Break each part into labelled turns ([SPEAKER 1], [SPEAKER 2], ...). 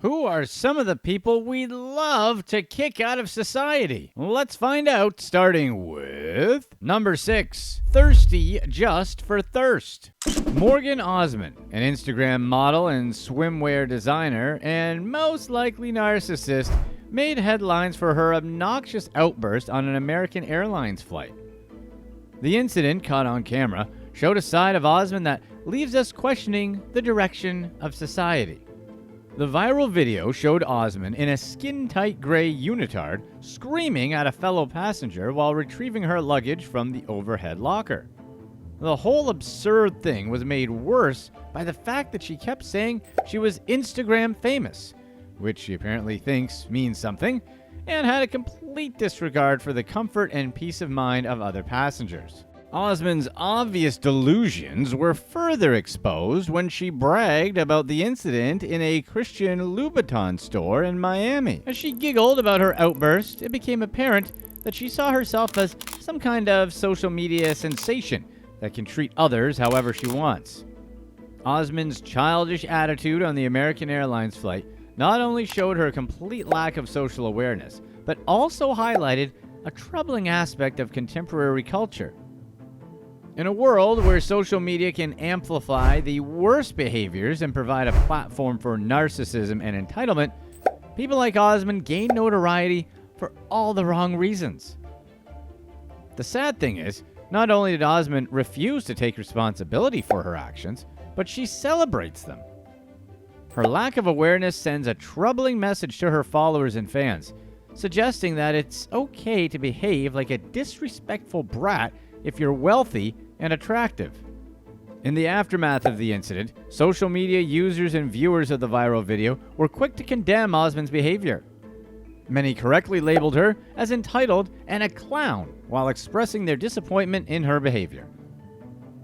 [SPEAKER 1] Who are some of the people we'd love to kick out of society? Let's find out, starting with number 6, thirsty just for thirst. Morgan Osmond, an Instagram model and swimwear designer, and most likely narcissist, made headlines for her obnoxious outburst on an American Airlines flight. The incident, caught on camera, showed a side of Osmond that leaves us questioning the direction of society. The viral video showed Osmond in a skin-tight gray unitard screaming at a fellow passenger while retrieving her luggage from the overhead locker. The whole absurd thing was made worse by the fact that she kept saying she was Instagram famous, which she apparently thinks means something, and had a complete disregard for the comfort and peace of mind of other passengers. Osmond's obvious delusions were further exposed when she bragged about the incident in a Christian Louboutin store in Miami. As she giggled about her outburst, it became apparent that she saw herself as some kind of social media sensation that can treat others however she wants. Osmond's childish attitude on the American Airlines flight not only showed her complete lack of social awareness, but also highlighted a troubling aspect of contemporary culture. In a world where social media can amplify the worst behaviors and provide a platform for narcissism and entitlement, people like Osmond gain notoriety for all the wrong reasons. The sad thing is, not only did Osmond refuse to take responsibility for her actions, but she celebrates them. Her lack of awareness sends a troubling message to her followers and fans, suggesting that it's okay to behave like a disrespectful brat if you're wealthy and attractive. In the aftermath of the incident, social media users and viewers of the viral video were quick to condemn Osmond's behavior. Many correctly labeled her as entitled and a clown while expressing their disappointment in her behavior.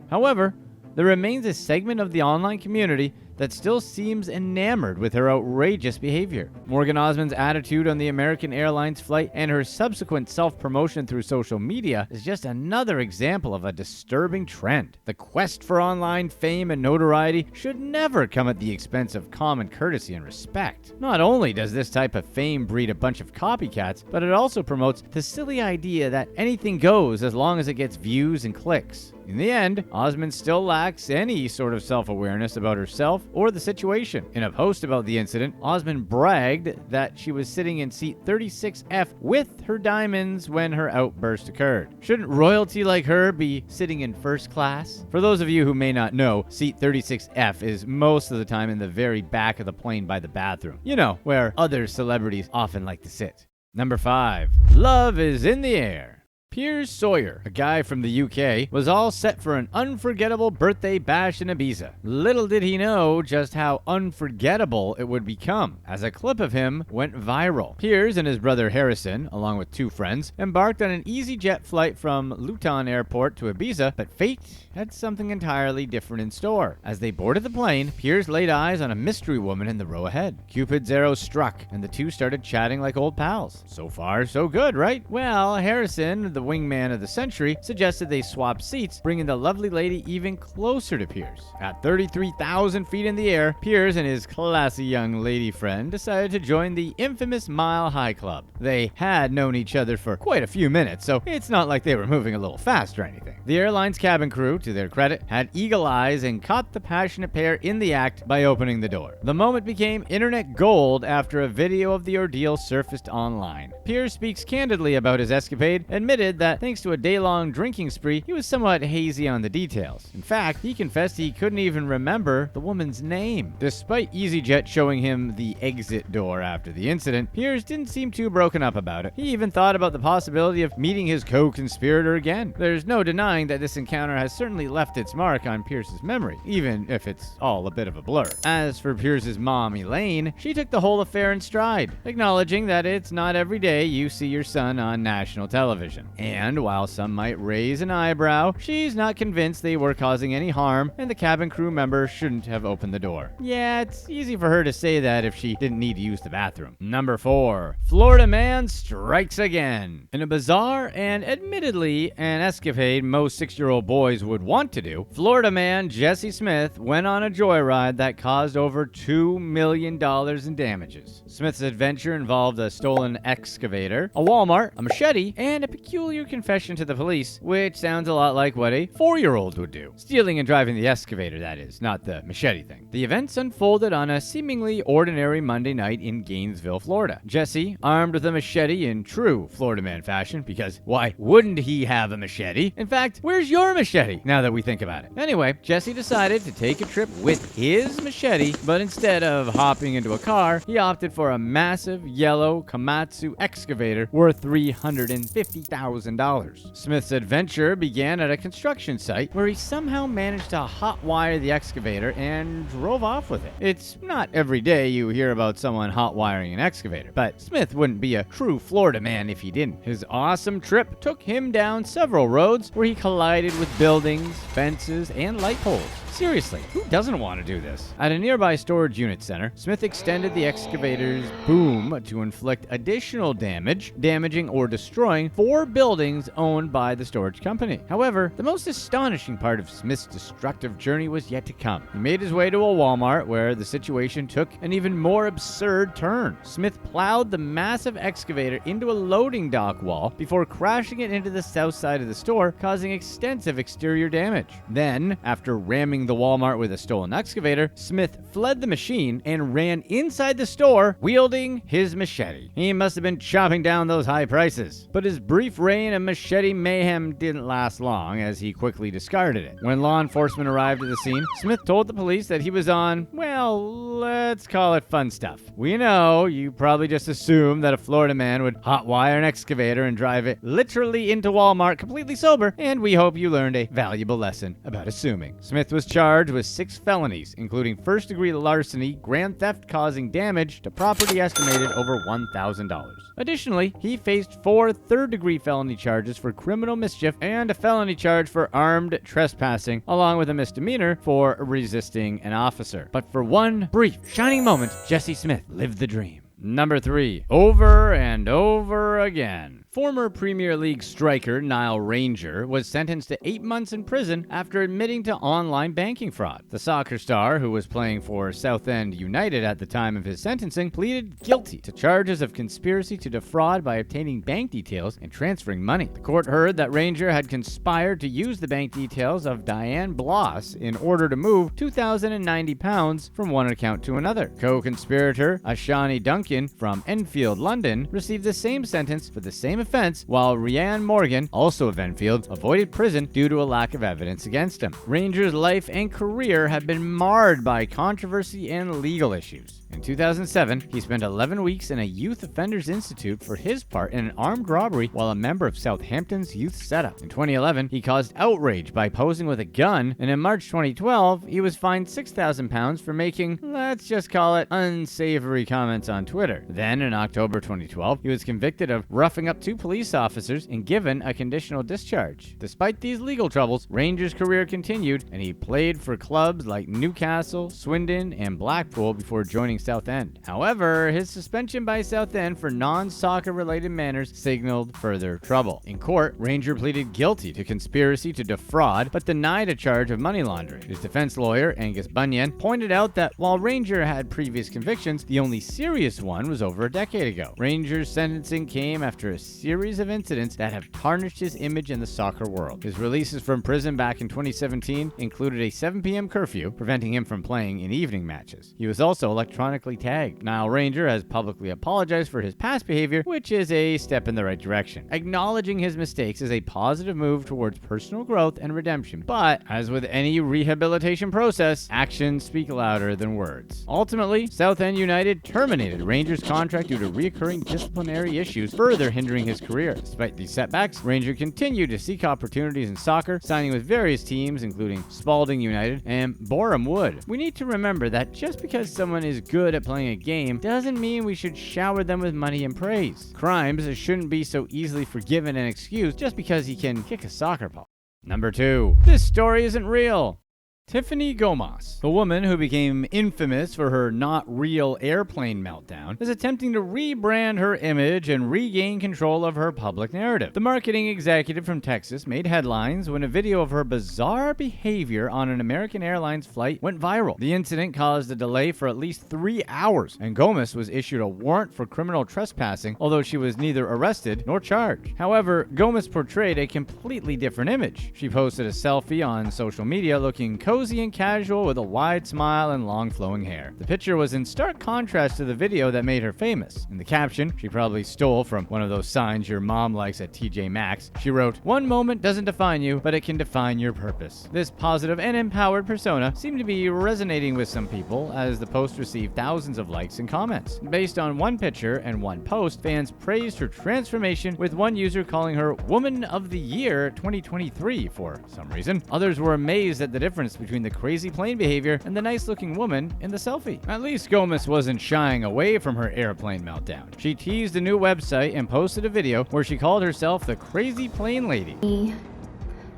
[SPEAKER 1] However, there remains a segment of the online community that still seems enamored with her outrageous behavior. Morgan Osmond's attitude on the American Airlines flight and her subsequent self-promotion through social media is just another example of a disturbing trend. The quest for online fame and notoriety should never come at the expense of common courtesy and respect. Not only does this type of fame breed a bunch of copycats, but it also promotes the silly idea that anything goes as long as it gets views and clicks. In the end, Osmond still lacks any sort of self-awareness about herself or the situation. In a post about the incident, Osmond bragged that she was sitting in seat 36F with her diamonds when her outburst occurred. Shouldn't royalty like her be sitting in first class? For those of you who may not know, seat 36F is most of the time in the very back of the plane by the bathroom. You know, where other celebrities often like to sit. Number 5. Love is in the air. Piers Sawyer, a guy from the UK, was all set for an unforgettable birthday bash in Ibiza. Little did he know just how unforgettable it would become, as a clip of him went viral. Piers and his brother Harrison, along with 2 friends, embarked on an EasyJet flight from Luton Airport to Ibiza, but fate had something entirely different in store. As they boarded the plane, Piers laid eyes on a mystery woman in the row ahead. Cupid's arrow struck, and the two started chatting like old pals. So far, so good, right? Well, Harrison, the wingman of the century, suggested they swap seats, bringing the lovely lady even closer to Piers. At 33,000 feet in the air, Piers and his classy young lady friend decided to join the infamous Mile High Club. They had known each other for quite a few minutes, so it's not like they were moving a little fast or anything. The airline's cabin crew, to their credit, had eagle eyes and caught the passionate pair in the act by opening the door. The moment became internet gold after a video of the ordeal surfaced online. Piers speaks candidly about his escapade, admitted that thanks to a day-long drinking spree, he was somewhat hazy on the details. In fact, he confessed he couldn't even remember the woman's name. Despite EasyJet showing him the exit door after the incident, Piers didn't seem too broken up about it. He even thought about the possibility of meeting his co-conspirator again. There's no denying that this encounter has certainly left its mark on Piers's memory, even if it's all a bit of a blur. As for Piers's mom, Elaine, she took the whole affair in stride, acknowledging that it's not every day you see your son on national television. And while some might raise an eyebrow, she's not convinced they were causing any harm, and the cabin crew member shouldn't have opened the door. Yeah, it's easy for her to say that if she didn't need to use the bathroom. Number 4. Florida man strikes again. In a bizarre and admittedly an escapade most 6-year-old boys would want to do, Florida man Jesse Smith went on a joyride that caused over $2 million in damages. Smith's adventure involved a stolen excavator, a Walmart, a machete, and a peculiar confession to the police, which sounds a lot like what a 4-year-old would do. Stealing and driving the excavator, that is, not the machete thing. The events unfolded on a seemingly ordinary Monday night in Gainesville, Florida. Jesse, armed with a machete in true Florida man fashion, because why wouldn't he have a machete? In fact, where's your machete, now that we think about it? Anyway, Jesse decided to take a trip with his machete, but instead of hopping into a car, he opted for a massive yellow Komatsu excavator worth $350,000. Smith's adventure began at a construction site where he somehow managed to hotwire the excavator and drove off with it. It's not every day you hear about someone hotwiring an excavator, but Smith wouldn't be a true Florida man if he didn't. His awesome trip took him down several roads where he collided with buildings, fences, and light poles. Seriously, who doesn't want to do this? At a nearby storage unit center, Smith extended the excavator's boom to inflict additional damage, damaging or destroying 4 buildings owned by the storage company. However, the most astonishing part of Smith's destructive journey was yet to come. He made his way to a Walmart where the situation took an even more absurd turn. Smith plowed the massive excavator into a loading dock wall before crashing it into the south side of the store, causing extensive exterior damage. Then, after ramming the Walmart with a stolen excavator, Smith fled the machine and ran inside the store wielding his machete. He must have been chopping down those high prices. But his brief reign of machete mayhem didn't last long, as he quickly discarded it. When law enforcement arrived at the scene, Smith told the police that he was on, well, let's call it fun stuff. We know you probably just assumed that a Florida man would hotwire an excavator and drive it literally into Walmart completely sober, and we hope you learned a valuable lesson about assuming. Smith was charged with 6 felonies, including first-degree larceny, grand theft causing damage to property estimated over $1,000. Additionally, he faced 4 third-degree felony charges for criminal mischief and a felony charge for armed trespassing, along with a misdemeanor for resisting an officer. But for one brief, shining moment, Jesse Smith lived the dream. Number 3. Over and over again. Former Premier League striker Nile Ranger was sentenced to 8 months in prison after admitting to online banking fraud. The soccer star, who was playing for Southend United at the time of his sentencing, pleaded guilty to charges of conspiracy to defraud by obtaining bank details and transferring money. The court heard that Ranger had conspired to use the bank details of Diane Bloss in order to move £2,090 from one account to another. Co-conspirator Ashani Duncan from Enfield, London, received the same sentence for the same offense, while Rhiannon Morgan, also of Enfield, avoided prison due to a lack of evidence against him. Ranger's life and career have been marred by controversy and legal issues. In 2007, he spent 11 weeks in a youth offenders institute for his part in an armed robbery while a member of Southampton's youth setup. In 2011, he caused outrage by posing with a gun, and in March 2012, he was fined £6,000 for making, let's just call it, unsavory comments on Twitter. Then, in October 2012, he was convicted of roughing up 2 police officers and given a conditional discharge. Despite these legal troubles, Ranger's career continued, and he played for clubs like Newcastle, Swindon, and Blackpool before joining Southend. However, his suspension by Southend for non-soccer related matters signaled further trouble. In court, Ranger pleaded guilty to conspiracy to defraud, but denied a charge of money laundering. His defense lawyer, Angus Bunyan, pointed out that while Ranger had previous convictions, the only serious one was over a decade ago. Ranger's sentencing came after a series of incidents that have tarnished his image in the soccer world. His releases from prison back in 2017 included a 7 p.m. curfew, preventing him from playing in evening matches. He was also electronically tagged. Nile Ranger has publicly apologized for his past behavior, which is a step in the right direction. Acknowledging his mistakes is a positive move towards personal growth and redemption, but as with any rehabilitation process, actions speak louder than words. Ultimately, Southend United terminated Ranger's contract due to recurring disciplinary issues, further hindering his career. Despite these setbacks, Ranger continued to seek opportunities in soccer, signing with various teams including Spalding United and Boreham Wood. We need to remember that just because someone is good good at playing a game doesn't mean we should shower them with money and praise. Crimes shouldn't be so easily forgiven and excused just because he can kick a soccer ball. Number 2. This story isn't real. Tiffany Gomez, the woman who became infamous for her not-real airplane meltdown, is attempting to rebrand her image and regain control of her public narrative. The marketing executive from Texas made headlines when a video of her bizarre behavior on an American Airlines flight went viral. The incident caused a delay for at least 3 hours, and Gomez was issued a warrant for criminal trespassing, although she was neither arrested nor charged. However, Gomez portrayed a completely different image. She posted a selfie on social media looking cozy and casual with a wide smile and long flowing hair. The picture was in stark contrast to the video that made her famous. In the caption, she probably stole from one of those signs your mom likes at TJ Maxx, she wrote, "One moment doesn't define you, but it can define your purpose." This positive and empowered persona seemed to be resonating with some people as the post received thousands of likes and comments. Based on one picture and one post, fans praised her transformation, with one user calling her Woman of the Year 2023 for some reason. Others were amazed at the difference between the crazy plane behavior and the nice-looking woman in the selfie. At least Gomez wasn't shying away from her airplane meltdown. She teased a new website and posted a video where she called herself the Crazy Plane Lady.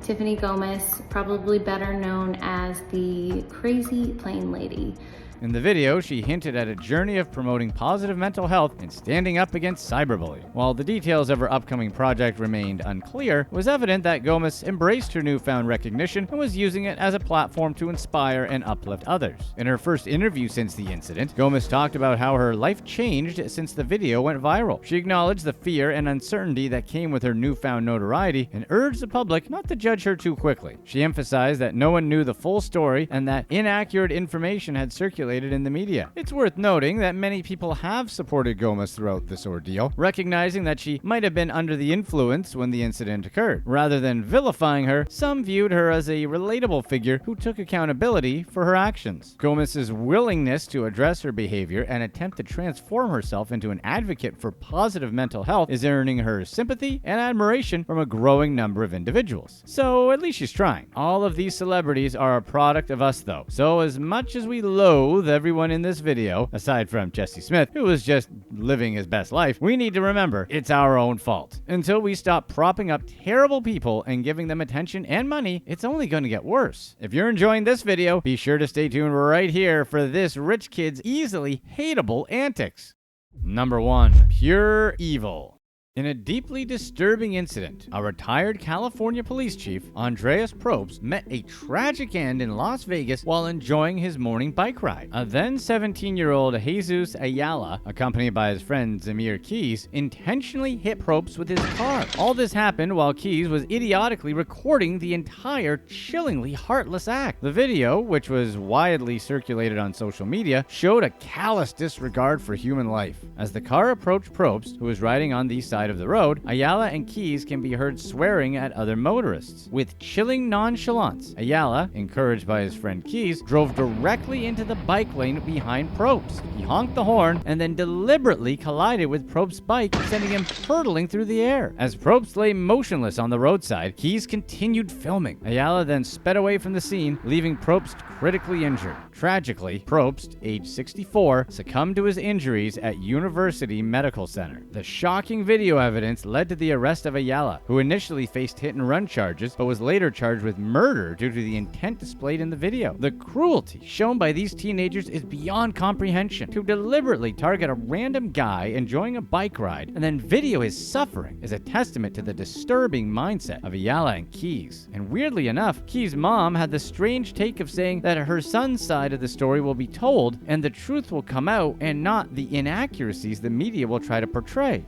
[SPEAKER 2] Tiffany Gomez, probably better known as the Crazy Plane Lady.
[SPEAKER 1] In the video, she hinted at a journey of promoting positive mental health and standing up against cyberbullying. While the details of her upcoming project remained unclear, it was evident that Gomez embraced her newfound recognition and was using it as a platform to inspire and uplift others. In her first interview since the incident, Gomez talked about how her life changed since the video went viral. She acknowledged the fear and uncertainty that came with her newfound notoriety and urged the public not to judge her too quickly. She emphasized that no one knew the full story and that inaccurate information had circulated in the media. It's worth noting that many people have supported Gomez throughout this ordeal, recognizing that she might have been under the influence when the incident occurred. Rather than vilifying her, some viewed her as a relatable figure who took accountability for her actions. Gomez's willingness to address her behavior and attempt to transform herself into an advocate for positive mental health is earning her sympathy and admiration from a growing number of individuals. So at least she's trying. All of these celebrities are a product of us though. So as much as we loathe everyone in this video, aside from Jesse Smith, who was just living his best life, we need to remember it's our own fault. Until we stop propping up terrible people and giving them attention and money, it's only going to get worse. If you're enjoying this video, be sure to stay tuned right here for this rich kid's easily hateable antics. Number 1. Pure evil. In a deeply disturbing incident, a retired California police chief, Andreas Probst, met a tragic end in Las Vegas while enjoying his morning bike ride. A then 17-year-old Jesus Ayala, accompanied by his friend Zamir Keys, intentionally hit Probst with his car. All this happened while Keys was idiotically recording the entire chillingly heartless act. The video, which was widely circulated on social media, showed a callous disregard for human life. As the car approached Probst, who was riding on the side of the road, Ayala and Keys can be heard swearing at other motorists. With chilling nonchalance, Ayala, encouraged by his friend Keys, drove directly into the bike lane behind Probst. He honked the horn and then deliberately collided with Probst's bike, sending him hurtling through the air. As Probst lay motionless on the roadside, Keys continued filming. Ayala then sped away from the scene, leaving Probst critically injured. Tragically, Probst, age 64, succumbed to his injuries at University Medical Center. The shocking video evidence led to the arrest of Ayala, who initially faced hit-and-run charges, but was later charged with murder due to the intent displayed in the video. The cruelty shown by these teenagers is beyond comprehension. To deliberately target a random guy enjoying a bike ride and then video his suffering is a testament to the disturbing mindset of Ayala and Keys. And weirdly enough, Keys' mom had the strange take of saying that her son's side of the story will be told and the truth will come out and not the inaccuracies the media will try to portray.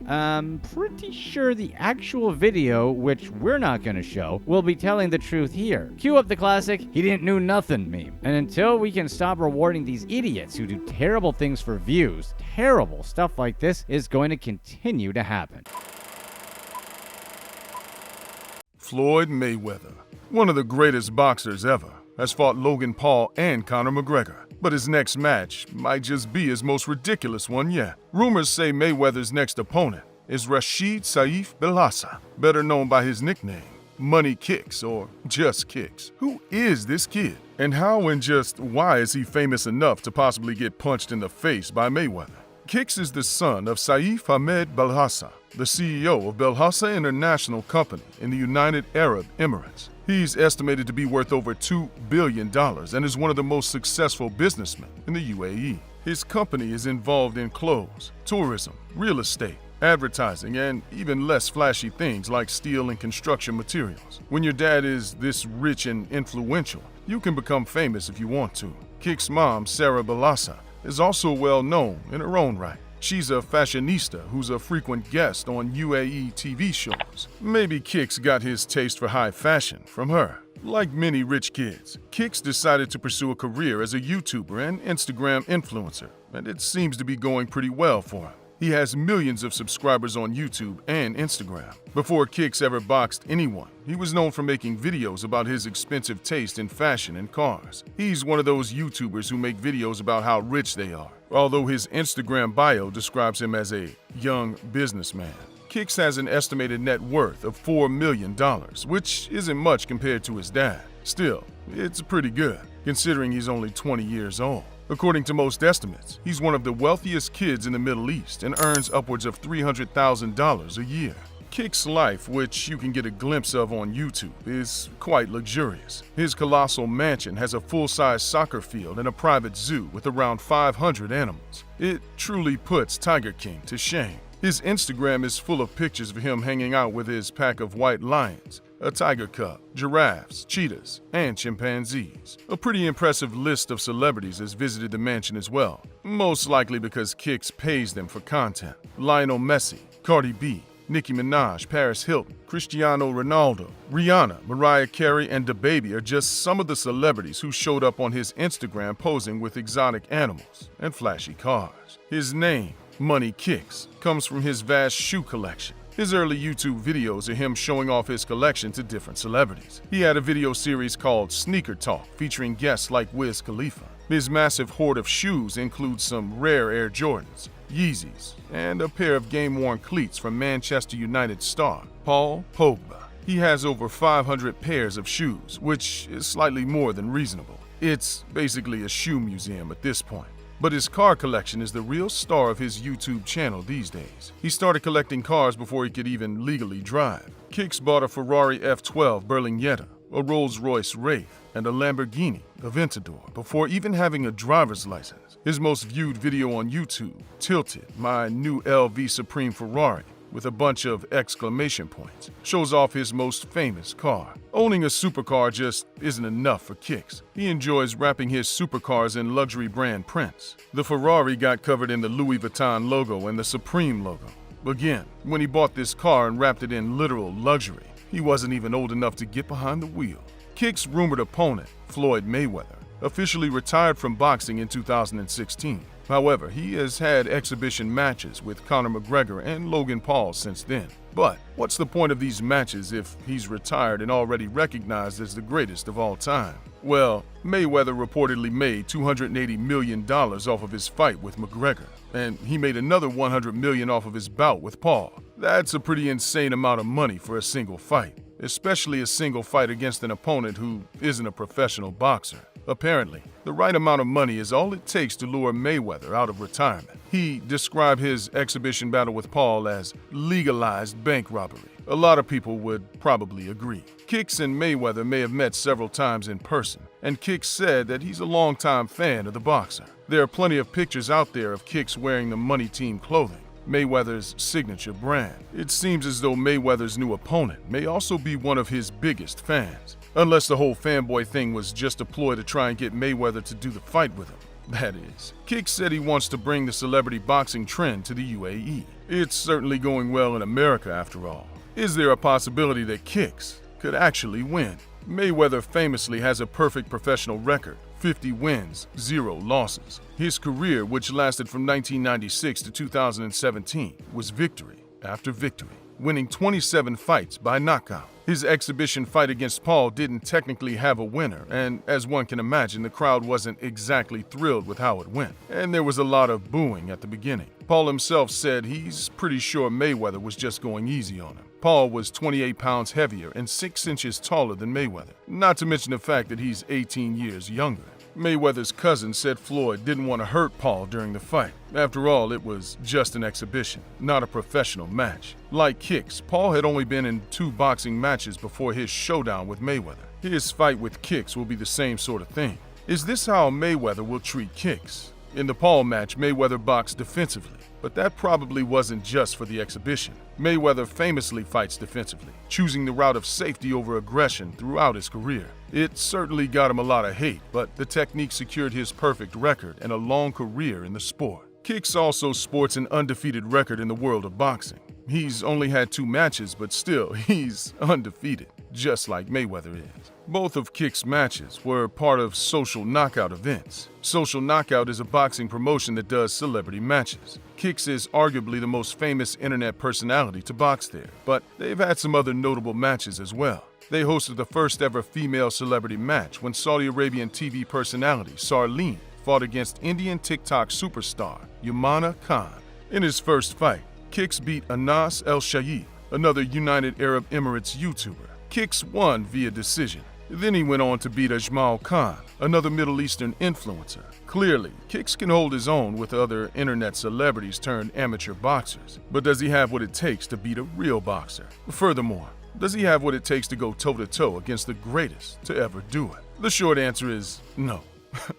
[SPEAKER 1] Pretty sure the actual video, which we're not going to show, will be telling the truth here. Cue up the classic "he didn't know nothing" meme. And until we can stop rewarding these idiots who do terrible things for views, terrible stuff like this is going to continue to happen.
[SPEAKER 3] Floyd Mayweather, one of the greatest boxers ever, has fought Logan Paul and Conor McGregor. But his next match might just be his most ridiculous one yet. Rumors say Mayweather's next opponent is Rashid Saif Belassa, better known by his nickname, Money Kicks, or just Kicks. Who is this kid? And how and just why is he famous enough to possibly get punched in the face by Mayweather? Kicks is the son of Saif Ahmed Belhassa, the CEO of Belhassa International Company in the United Arab Emirates. He's estimated to be worth over $2 billion and is one of the most successful businessmen in the UAE. His company is involved in clothes, tourism, real estate, advertising, and even less flashy things like steel and construction materials. When your dad is this rich and influential, you can become famous if you want to. Kicks' mom, Sarah Belhassa, is also well known in her own right. She's a fashionista who's a frequent guest on UAE TV shows. Maybe Kicks got his taste for high fashion from her. Like many rich kids, Kicks decided to pursue a career as a YouTuber and Instagram influencer, and it seems to be going pretty well for him. He has millions of subscribers on YouTube and Instagram. Before Kicks ever boxed anyone, he was known for making videos about his expensive taste in fashion and cars. He's one of those YouTubers who make videos about how rich they are, although his Instagram bio describes him as a young businessman. Kicks has an estimated net worth of $4 million, which isn't much compared to his dad. Still, it's pretty good, considering he's only 20 years old. According to most estimates, he's one of the wealthiest kids in the Middle East and earns upwards of $300,000 a year. Kicks' life, which you can get a glimpse of on YouTube, is quite luxurious. His colossal mansion has a full-size soccer field and a private zoo with around 500 animals. It truly puts Tiger King to shame. His Instagram is full of pictures of him hanging out with his pack of white lions, a tiger cub, giraffes, cheetahs, and chimpanzees. A pretty impressive list of celebrities has visited the mansion as well, most likely because Kicks pays them for content. Lionel Messi, Cardi B, Nicki Minaj, Paris Hilton, Cristiano Ronaldo, Rihanna, Mariah Carey, and DaBaby are just some of the celebrities who showed up on his Instagram posing with exotic animals and flashy cars. His name, Money Kicks, comes from his vast shoe collection. His early YouTube videos are him showing off his collection to different celebrities. He had a video series called Sneaker Talk featuring guests like Wiz Khalifa. His massive hoard of shoes includes some rare Air Jordans, Yeezys, and a pair of game-worn cleats from Manchester United star Paul Pogba. He has over 500 pairs of shoes, which is slightly more than reasonable. It's basically a shoe museum at this point. But his car collection is the real star of his YouTube channel these days. He started collecting cars before he could even legally drive. Kicks bought a Ferrari F12 Berlinetta, a Rolls-Royce Wraith, and a Lamborghini Aventador before even having a driver's license. His most viewed video on YouTube, Tilted, my new LV Supreme Ferrari, with a bunch of exclamation points, shows off his most famous car. Owning a supercar just isn't enough for Kicks. He enjoys wrapping his supercars in luxury brand prints. The Ferrari got covered in the Louis Vuitton logo and the Supreme logo. Again, when he bought this car and wrapped it in literal luxury, he wasn't even old enough to get behind the wheel. Kicks' rumored opponent, Floyd Mayweather, officially retired from boxing in 2016. However, he has had exhibition matches with Conor McGregor and Logan Paul since then. But what's the point of these matches if he's retired and already recognized as the greatest of all time? Well, Mayweather reportedly made $280 million off of his fight with McGregor, and he made another $100 million off of his bout with Paul. That's a pretty insane amount of money for a single fight, especially a single fight against an opponent who isn't a professional boxer. Apparently, the right amount of money is all it takes to lure Mayweather out of retirement. He described his exhibition battle with Paul as legalized bank robbery. A lot of people would probably agree. Kicks and Mayweather may have met several times in person, and Kicks said that he's a longtime fan of the boxer. There are plenty of pictures out there of Kicks wearing the Money Team clothing, Mayweather's signature brand. It seems as though Mayweather's new opponent may also be one of his biggest fans. Unless the whole fanboy thing was just a ploy to try and get Mayweather to do the fight with him. That is. Kicks said he wants to bring the celebrity boxing trend to the UAE. It's certainly going well in America after all. Is there a possibility that Kicks could actually win? Mayweather famously has a perfect professional record, 50 wins, 0 losses. His career, which lasted from 1996 to 2017, was victory after victory, winning 27 fights by knockout. His exhibition fight against Paul didn't technically have a winner, and as one can imagine, the crowd wasn't exactly thrilled with how it went, and there was a lot of booing at the beginning. Paul himself said he's pretty sure Mayweather was just going easy on him. Paul was 28 pounds heavier and 6 inches taller than Mayweather, not to mention the fact that he's 18 years younger. Mayweather's cousin said Floyd didn't want to hurt Paul during the fight. After all, it was just an exhibition, not a professional match. Like Kicks, Paul had only been in 2 boxing matches before his showdown with Mayweather. His fight with Kicks will be the same sort of thing. Is this how Mayweather will treat Kicks? In the Paul match, Mayweather boxed defensively, but that probably wasn't just for the exhibition. Mayweather famously fights defensively, choosing the route of safety over aggression throughout his career. It certainly got him a lot of hate, but the technique secured his perfect record and a long career in the sport. Kicks also sports an undefeated record in the world of boxing. He's only had 2 matches, but still, he's undefeated, just like Mayweather is. Both of Kicks' matches were part of Social Knockout events. Social Knockout is a boxing promotion that does celebrity matches. Kicks is arguably the most famous internet personality to box there, but they've had some other notable matches as well. They hosted the first ever female celebrity match when Saudi Arabian TV personality Sarleen fought against Indian TikTok superstar Yumana Khan. In his first fight, Kicks beat Anas El-Shayed, another United Arab Emirates YouTuber. Kicks won via decision. Then he went on to beat Ajmal Khan, another Middle Eastern influencer. Clearly, Kicks can hold his own with other internet celebrities turned amateur boxers. But does he have what it takes to beat a real boxer? Furthermore, does he have what it takes to go toe-to-toe against the greatest to ever do it? The short answer is no.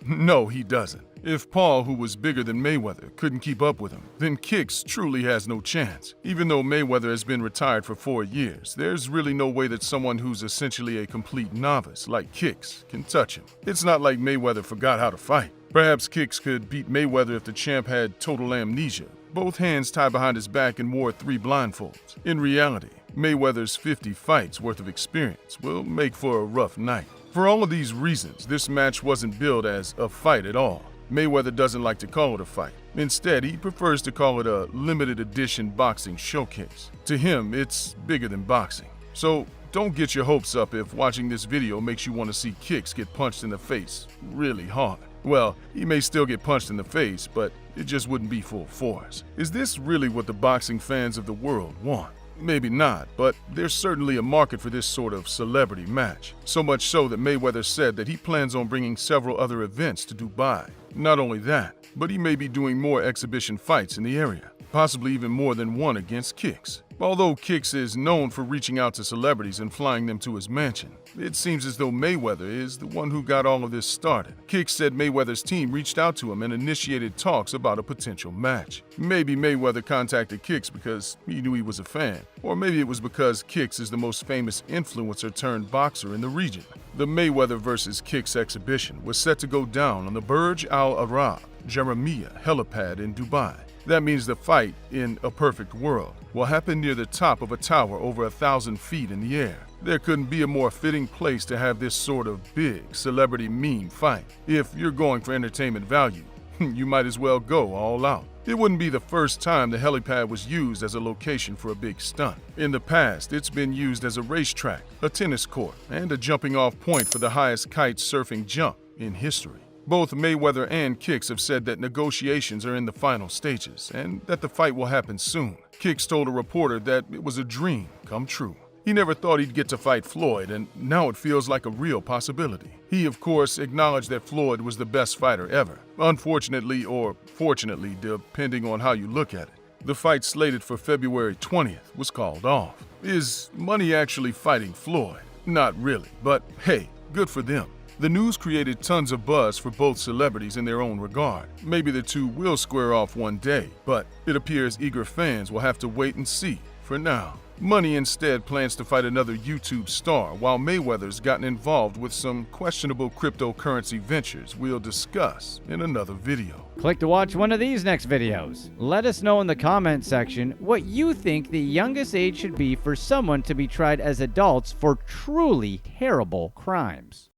[SPEAKER 3] No, he doesn't. If Paul, who was bigger than Mayweather, couldn't keep up with him, then Kicks truly has no chance. Even though Mayweather has been retired for 4 years, there's really no way that someone who's essentially a complete novice like Kicks can touch him. It's not like Mayweather forgot how to fight. Perhaps Kicks could beat Mayweather if the champ had total amnesia, both hands tied behind his back and wore 3 blindfolds. In reality, Mayweather's 50 fights worth of experience will make for a rough night. For all of these reasons, this match wasn't billed as a fight at all. Mayweather doesn't like to call it a fight. Instead, he prefers to call it a limited edition boxing showcase. To him, it's bigger than boxing. So don't get your hopes up if watching this video makes you want to see Kicks get punched in the face really hard. Well, he may still get punched in the face, but it just wouldn't be full force. Is this really what the boxing fans of the world want? Maybe not, but there's certainly a market for this sort of celebrity match. So much so that Mayweather said that he plans on bringing several other events to Dubai. Not only that, but he may be doing more exhibition fights in the area, possibly even more than one against Kicks. Although Kicks is known for reaching out to celebrities and flying them to his mansion, it seems as though Mayweather is the one who got all of this started. Kicks said Mayweather's team reached out to him and initiated talks about a potential match. Maybe Mayweather contacted Kicks because he knew he was a fan, or maybe it was because Kicks is the most famous influencer turned boxer in the region. The Mayweather vs. Kicks exhibition was set to go down on the Burj Al Arab Jeremiah helipad in Dubai. That means the fight, in a perfect world, will happen near the top of a tower over 1,000 feet in the air. There couldn't be a more fitting place to have this sort of big celebrity meme fight. If you're going for entertainment value, you might as well go all out. It wouldn't be the first time the helipad was used as a location for a big stunt. In the past, it's been used as a racetrack, a tennis court, and a jumping-off point for the highest kite surfing jump in history. Both Mayweather and Kicks have said that negotiations are in the final stages and that the fight will happen soon. Kicks told a reporter that it was a dream come true. He never thought he'd get to fight Floyd, and now it feels like a real possibility. He, of course, acknowledged that Floyd was the best fighter ever. Unfortunately, or fortunately, depending on how you look at it, the fight slated for February 20th was called off. Is Money actually fighting Floyd? Not really, but hey, good for them. The news created tons of buzz for both celebrities in their own regard. Maybe the two will square off one day, but it appears eager fans will have to wait and see for now. Money instead plans to fight another YouTube star, while Mayweather's gotten involved with some questionable cryptocurrency ventures we'll discuss in another video.
[SPEAKER 1] Click to watch one of these next videos. Let us know in the comment section what you think the youngest age should be for someone to be tried as adults for truly terrible crimes.